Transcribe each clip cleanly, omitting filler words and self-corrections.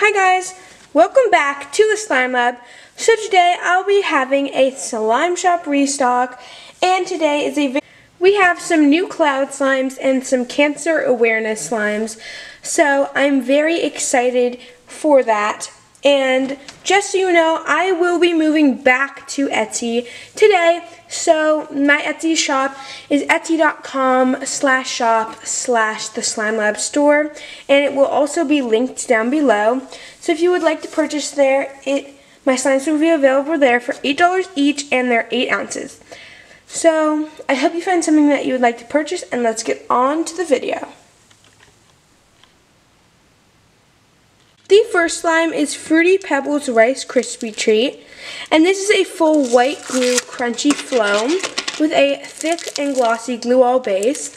Hi guys, welcome back to the Slime Lab. So today I'll be having a slime shop restock, and today is we have some new cloud slimes and some cancer awareness slimes. So I'm very excited for that. And just so you know, I will be moving back to Etsy today. So my Etsy shop is etsy.com/shop/TheSlimeLabStore, and it will also be linked down below. So if you would like to purchase there, my slimes will be available there for $8 each, and they're 8 ounces. So I hope you find something that you would like to purchase, and let's get on to the video. The first slime is Fruity Pebbles Rice Krispie Treat, and this is a full white glue crunchy foam with a thick and glossy glue all base.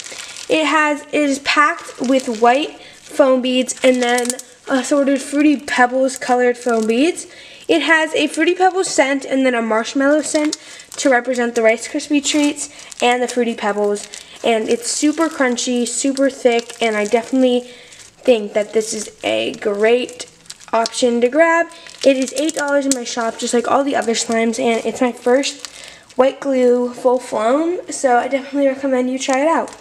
It is packed with white foam beads and then assorted Fruity Pebbles colored foam beads. It has a Fruity Pebbles scent and then a marshmallow scent to represent the Rice Krispie Treats and the Fruity Pebbles, and it's super crunchy, super thick, and I definitely think that this is a great option to grab. It is $8 in my shop, just like all the other slimes, and it's my first white glue full foam, so I definitely recommend you try it out.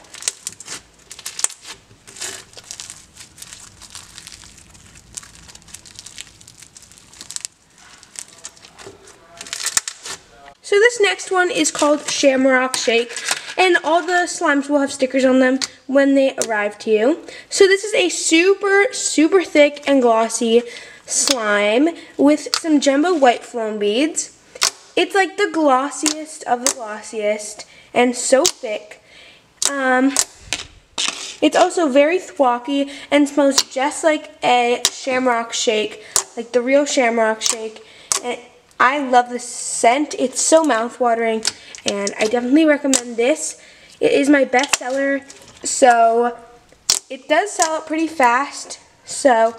So this next one is called Shamrock Shake, and all the slimes will have stickers on them when they arrive to you. So this is a super thick and glossy slime with some jumbo white foam beads. It's like the glossiest of the glossiest and so thick. It's also very thwacky and smells just like a Shamrock Shake, like the real Shamrock Shake. And I love the scent. It's so mouth-watering, and I definitely recommend this. It is my best seller, so it does sell out pretty fast, so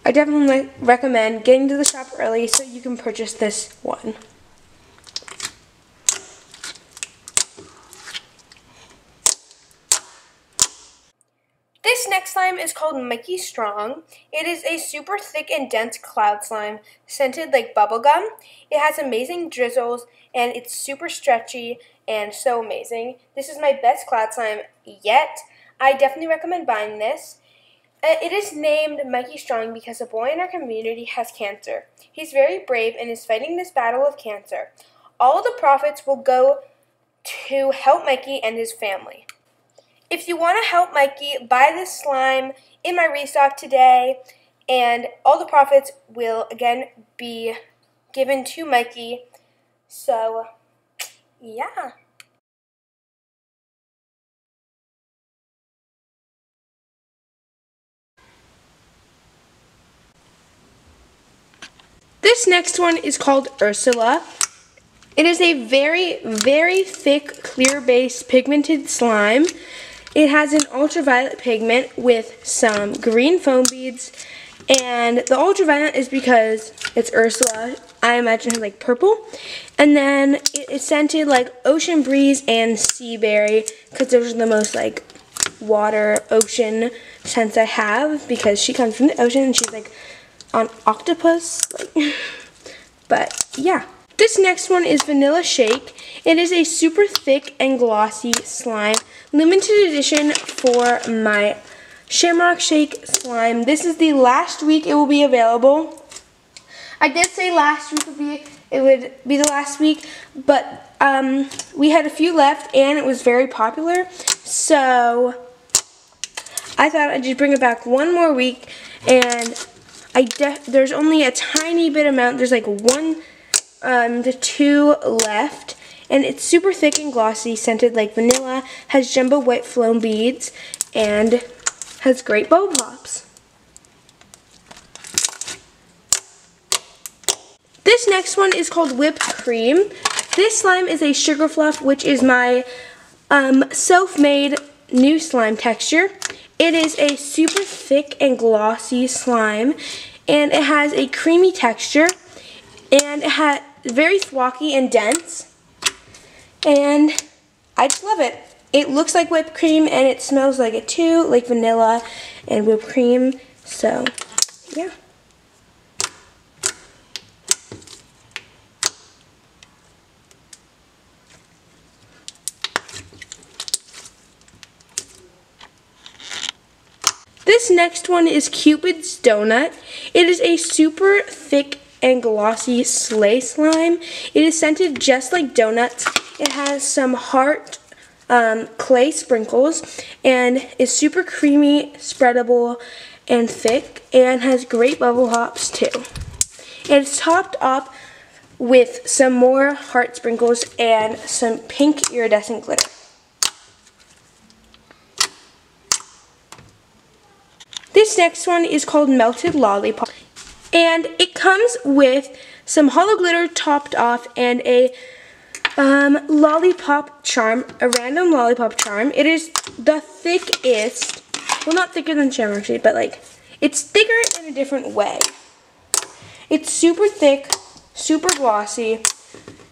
I definitely recommend getting to the shop early so you can purchase this one. This next slime is called MIKEY Strong. It is a super thick and dense cloud slime scented like bubblegum. It has amazing drizzles, and it's super stretchy and so amazing. This is my best cloud slime yet. I definitely recommend buying this. It is named MIKEY Strong because a boy in our community has cancer. He's very brave and is fighting this battle of cancer. All the profits will go to help Mikey and his family. If you want to help Mikey, buy this slime in my restock today, and all the profits will again be given to Mikey. So, yeah. This next one is called Ursula. It is a very thick, clear base pigmented slime. It has an ultraviolet pigment with some green foam beads, and the ultraviolet is because it's Ursula. I imagine it's like purple. And then it is scented like ocean breeze and sea berry, because those are the most like water, ocean scents I have, because she comes from the ocean and she's like on octopus. But yeah. This next one is Vanilla Shake. It is a super thick and glossy slime, limited edition for my Shamrock Shake slime. This is the last week it will be available. I did say last week it would be the last week, but we had a few left and it was very popular, so I thought I'd just bring it back one more week. And there's only a tiny bit amount. There's like 1 to 2 left, and it's super thick and glossy, scented like vanilla, has jumbo white foam beads, and has great bubble pops. This next one is called Whipped Cream. This slime is a sugar fluff, which is my self-made new slime texture. It is a super thick and glossy slime, and it has a creamy texture, and it has very thwacky and dense, and I just love it. It looks like whipped cream, and it smells like it too, like vanilla and whipped cream. So yeah. This next one is Cupid's Doughnut. It is a super thick and glossy sleigh slime. It is scented just like donuts. It has some heart clay sprinkles and is super creamy, spreadable, and thick, and has great bubble hops too. And it's topped up with some more heart sprinkles and some pink iridescent glitter. This next one is called Melted Lollipop, and it comes with some hollow glitter topped off and a lollipop charm, a random lollipop charm. It is the thickest, well, not thicker than Shamrock shade, but like it's thicker in a different way. It's super thick, super glossy,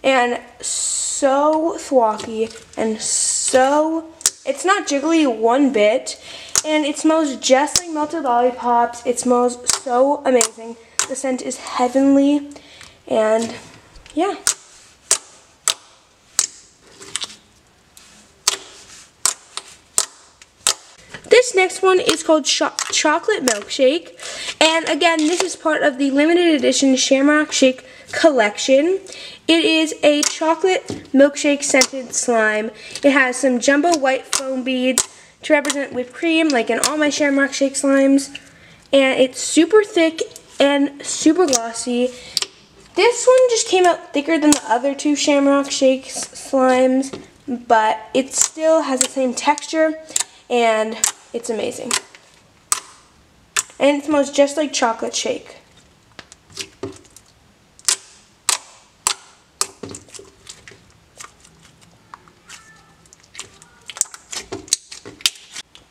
and so thwacky, and so, it's not jiggly one bit, and it smells just like melted lollipops. It smells so amazing. The scent is heavenly, and yeah. This next one is called Chocolate Milkshake, and again, this is part of the limited edition Shamrock Shake collection. It is a chocolate milkshake scented slime. It has some jumbo white foam beads to represent whipped cream, like in all my Shamrock Shake slimes, and it's super thick and super glossy. This one just came out thicker than the other two Shamrock Shake slimes, but it still has the same texture, and it's amazing. And it smells just like chocolate shake.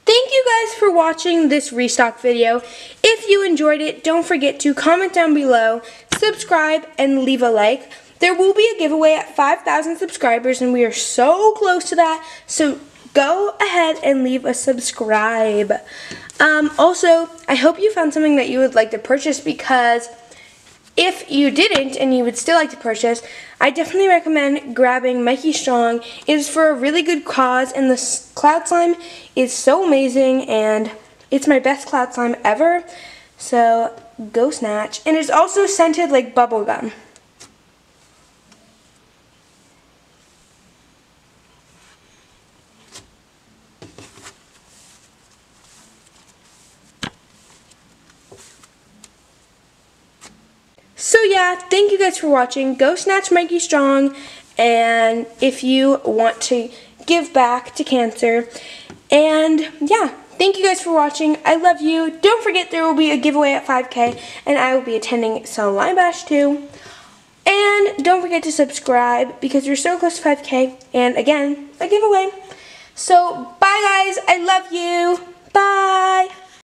Thank you guys for watching this restock video. If you enjoyed it, don't forget to comment down below, subscribe, and leave a like. There will be a giveaway at 5,000 subscribers, and we are so close to that, so go ahead and leave a subscribe. Also, I hope you found something that you would like to purchase, because if you didn't and you would still like to purchase, I definitely recommend grabbing Mikey Strong. It is for a really good cause, and the cloud slime is so amazing, and it's my best cloud slime ever, so go snatch. And it's also scented like bubblegum. So yeah, thank you guys for watching. Go snatch Mikey Strong, and if you want to give back to cancer. And yeah, thank you guys for watching. I love you. Don't forget there will be a giveaway at 5K, and I will be attending Slime Bash too. And don't forget to subscribe, because we're so close to 5K, and again, a giveaway. So bye guys, I love you. Bye.